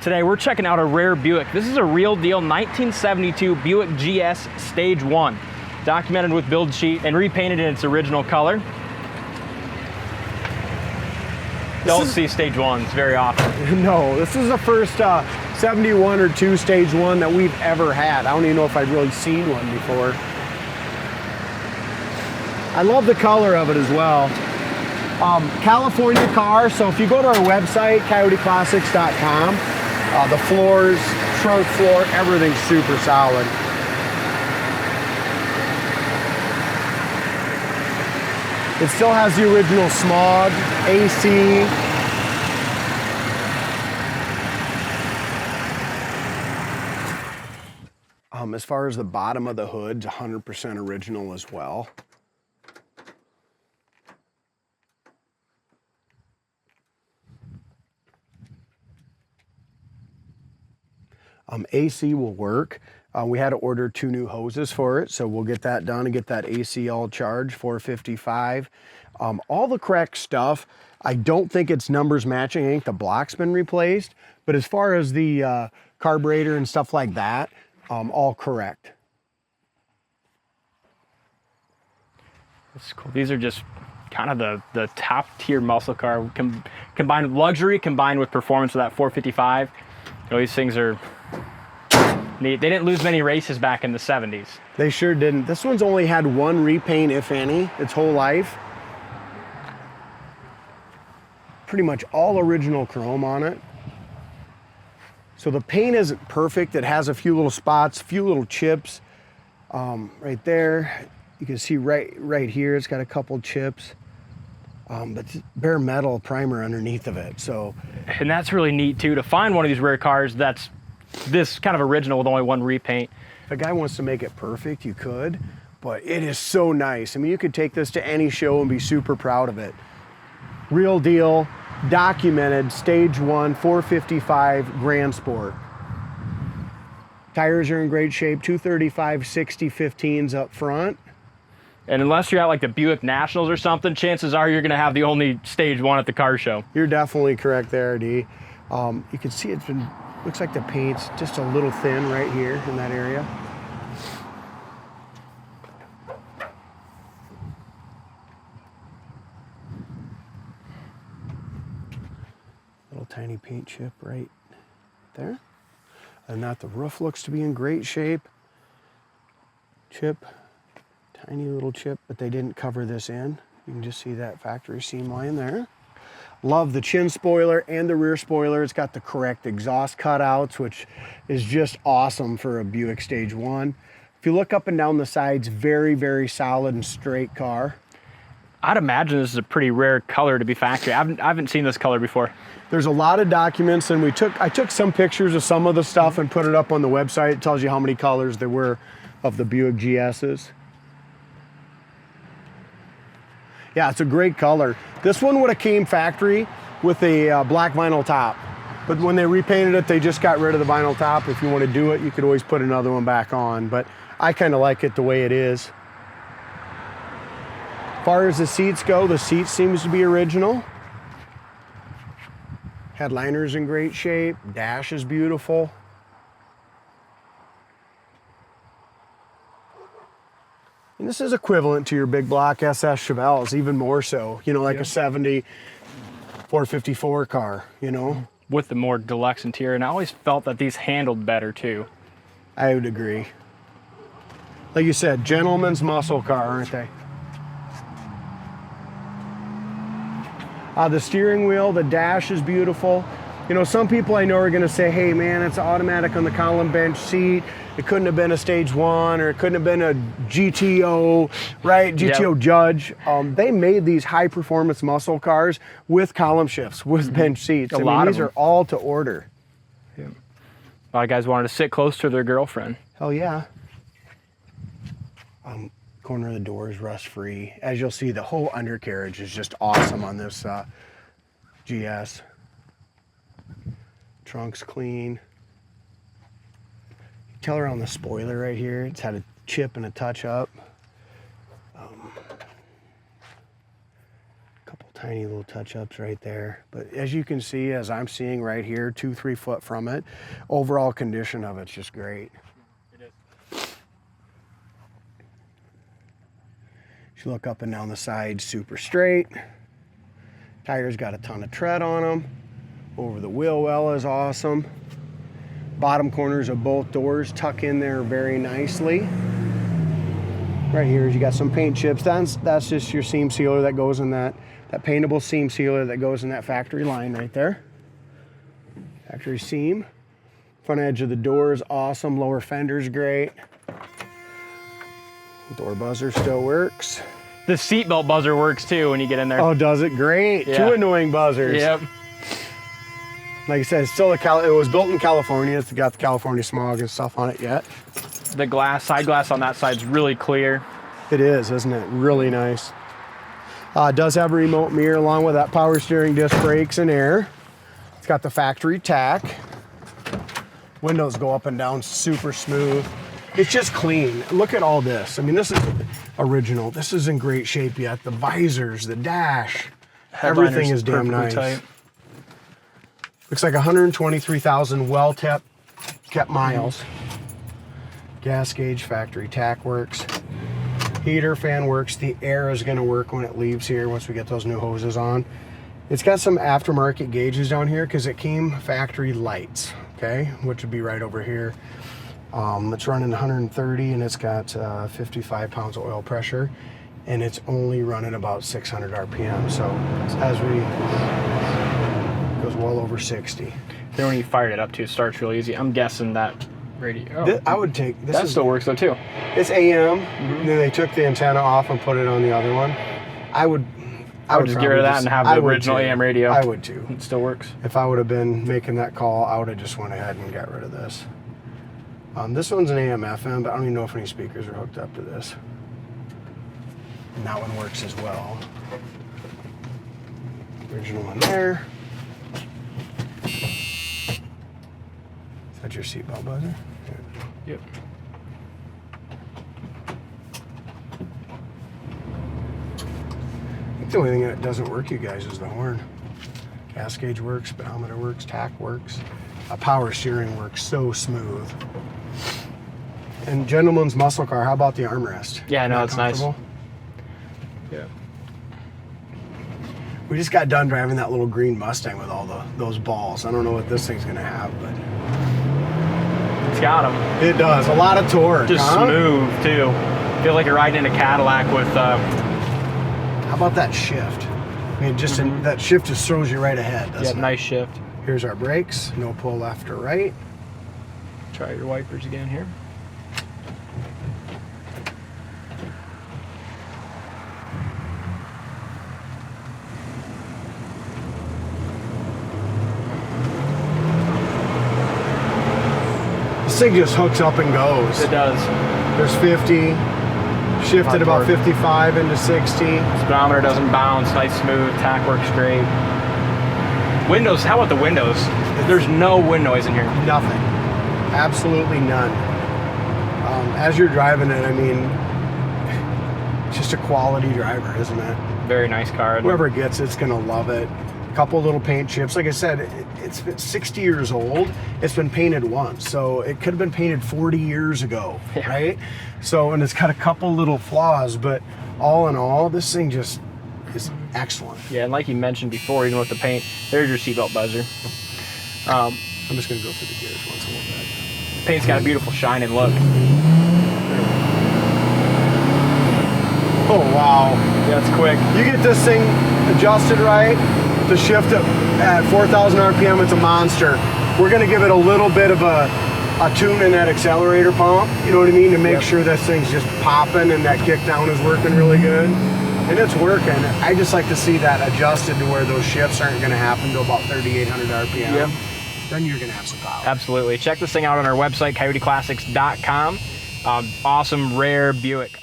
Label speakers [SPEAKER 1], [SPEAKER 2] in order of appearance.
[SPEAKER 1] Today we're checking out a rare Buick. This is a real deal 1972 Buick GS Stage 1. Documented with build sheet and repainted in its original color. Don't see Stage 1s very often.
[SPEAKER 2] No, this is the first 71 or 2 Stage 1 that we've ever had. I don't even know if I've really seen one before. I love the color of it as well. California car, so if you go to our website, coyoteclassics.com, the floors, trunk floor, everything's super solid. It still has the original smog, AC. As far as the bottom of the hood, it's 100% original as well. AC will work. We had to order 2 new hoses for it, so we'll get that done and get that AC all charged, $455. All the correct stuff. I don't think it's numbers matching. I think the block's been replaced, but as far as the carburetor and stuff like that, all correct.
[SPEAKER 1] That's cool. These are just kind of the top tier muscle car combined with luxury, combined with performance of that 455. You know, these things are neat. They didn't lose many races back in the 70s.
[SPEAKER 2] They sure didn't. This one's only had 1 repaint, if any, its whole life. Pretty much all original chrome on it. So the paint isn't perfect. It has a few little spots, a few little chips. Right there, you can see right here, it's got a couple chips. But it's bare metal primer underneath of it. So,
[SPEAKER 1] and that's really neat too, to find one of these rare cars that's this kind of original with only 1 repaint.
[SPEAKER 2] If a guy wants to make it perfect, you could, but it is so nice. I mean, you could take this to any show and be super proud of it. Real deal, documented, Stage 1, 455 Grand Sport. Tires are in great shape, 235 60 15s up front.
[SPEAKER 1] And unless you're at like the Buick Nationals or something, chances are you're gonna have the only Stage 1 at the car show.
[SPEAKER 2] You're definitely correct there, D. You can see it's been, looks like the paint's just a little thin right here in that area. Little tiny paint chip right there. And that, the roof looks to be in great shape. Chip. Tiny little chip, but they didn't cover this in. You can just see that factory seam line there. Love the chin spoiler and the rear spoiler. It's got the correct exhaust cutouts, which is just awesome for a Buick Stage 1. If you look up and down the sides, very, very solid and straight car.
[SPEAKER 1] I'd imagine this is a pretty rare color to be factory. I haven't seen this color before.
[SPEAKER 2] There's a lot of documents, and I took some pictures of some of the stuff and put it up on the website. It tells you how many colors there were of the Buick GS's. Yeah, it's a great color. This one would have came factory with a black vinyl top, but when they repainted it, they just got rid of the vinyl top. If you want to do it, you could always put another one back on, but I kind of like it the way it is. As far as the seats go, the seat seems to be original. Headliner's in great shape. Dash is beautiful. And this is equivalent to your big block SS Chevelles, even more so, you know, like a 70 454 car, you know?
[SPEAKER 1] With the more deluxe interior, and I always felt that these handled better too.
[SPEAKER 2] I would agree. Like you said, gentleman's muscle car, aren't they? The steering wheel, the dash is beautiful. You know, some people I know are gonna say, hey man, it's automatic on the column bench seat. It couldn't have been a Stage 1, or it couldn't have been a GTO, right? GTO yep. Judge. They made these high performance muscle cars with column shifts, with bench seats. I mean, these are all to order.
[SPEAKER 1] Yeah. A lot of guys wanted to sit close to their girlfriend.
[SPEAKER 2] Hell yeah. Corner of the door is rust free. As you'll see, the whole undercarriage is just awesome on this GS. Trunk's clean. Tell her on the spoiler right here, it's had a chip and a touch up. tiny little touch-ups right there. But as you can see, as I'm seeing right here, 2-3 foot from it, overall condition of it's just great.
[SPEAKER 1] It is.
[SPEAKER 2] You look up and down the side, super straight. Tires got a ton of tread on them. Over the wheel well is awesome. Bottom corners of both doors tuck in there very nicely. Right here, you got some paint chips. That's just your seam sealer that goes in that paintable seam sealer that goes in that factory line right there. Factory seam. Front edge of the door is awesome. Lower fender's great. Door buzzer still works.
[SPEAKER 1] The seatbelt buzzer works too when you get in there.
[SPEAKER 2] Oh, does it? Great.
[SPEAKER 1] Yeah.
[SPEAKER 2] 2 annoying buzzers.
[SPEAKER 1] Yep.
[SPEAKER 2] Like I said, it's still it was built in California. It's got the California smog and stuff on it yet.
[SPEAKER 1] The glass, side glass on that side's really clear.
[SPEAKER 2] It is, isn't it? Really nice. It does have a remote mirror along with that power steering, disc brakes, and air. It's got the factory tack. Windows go up and down super smooth. It's just clean. Look at all this. I mean, this is original. This is in great shape yet. The visors, the dash, everything is damn nice.
[SPEAKER 1] Tight.
[SPEAKER 2] Looks like 123,000 well-kept miles. Gas gauge, factory tack works. Heater, fan works. The air is going to work when it leaves here once we get those new hoses on. It's got some aftermarket gauges down here because it came factory lights, okay, which would be right over here. It's running 130 and it's got 55 pounds of oil pressure, and it's only running about 600 RPM. So as we goes well over 60.
[SPEAKER 1] Then when you fired it up too, it starts real easy. I'm guessing that radio.
[SPEAKER 2] I would take this.
[SPEAKER 1] That still works though too.
[SPEAKER 2] It's AM. And then they took the antenna off and put it on the other one. I would
[SPEAKER 1] just get rid of that and have the original AM radio.
[SPEAKER 2] I would too.
[SPEAKER 1] It still works.
[SPEAKER 2] If I would have been making that call, I would have just went ahead and got rid of this. This one's an AM FM, but I don't even know if any speakers are hooked up to this. And that one works as well. Original one there. Is that your seatbelt buzzer?
[SPEAKER 1] Yep.
[SPEAKER 2] I think the only thing that doesn't work, you guys, is the horn. Gas gauge works, speedometer works, tack works. Power steering works so smooth. And gentleman's muscle car, how about the armrest?
[SPEAKER 1] Yeah, no, it's nice.
[SPEAKER 2] Yeah. We just got done driving that little green Mustang with all those balls. I don't know what this thing's gonna have, but
[SPEAKER 1] it's got them.
[SPEAKER 2] It does. A lot of torque.
[SPEAKER 1] Just smooth too. Feel like you're riding in a Cadillac with.
[SPEAKER 2] How about that shift? I mean, just that shift just throws you right ahead, doesn't it?
[SPEAKER 1] Nice shift.
[SPEAKER 2] Here's our brakes. No pull left or right.
[SPEAKER 1] Try your wipers again here.
[SPEAKER 2] This thing just hooks up and goes.
[SPEAKER 1] It does.
[SPEAKER 2] There's 50, shifted about 55 into 60.
[SPEAKER 1] Speedometer doesn't bounce, nice smooth, tack works great. Windows, how about the windows? There's no wind noise in here.
[SPEAKER 2] Nothing. Absolutely none. As you're driving it, I mean, it's just a quality driver, isn't it?
[SPEAKER 1] Very nice car.
[SPEAKER 2] Whoever gets it's gonna love it. Couple little paint chips. Like I said, it's been 60 years old. It's been painted once, so it could have been painted 40 years ago, right? So, and it's got a couple little flaws, but all in all, this thing just is excellent.
[SPEAKER 1] Yeah, and like you mentioned before, even with the paint, there's your seatbelt buzzer.
[SPEAKER 2] I'm just gonna go through the gears once a little bit.
[SPEAKER 1] The paint's got a beautiful shining look.
[SPEAKER 2] Oh wow,
[SPEAKER 1] yeah, it's quick.
[SPEAKER 2] You get this thing adjusted right. To shift it at 4,000 RPM, it's a monster. We're gonna give it a little bit of a tune in that accelerator pump, you know what I mean, to make sure this thing's just popping and that kick down is working really good. And it's working. I just like to see that adjusted to where those shifts aren't gonna happen to about 3,800 RPM.
[SPEAKER 1] Yep.
[SPEAKER 2] Then you're gonna have some power.
[SPEAKER 1] Absolutely. Check this thing out on our website, coyoteclassics.com. Awesome, rare Buick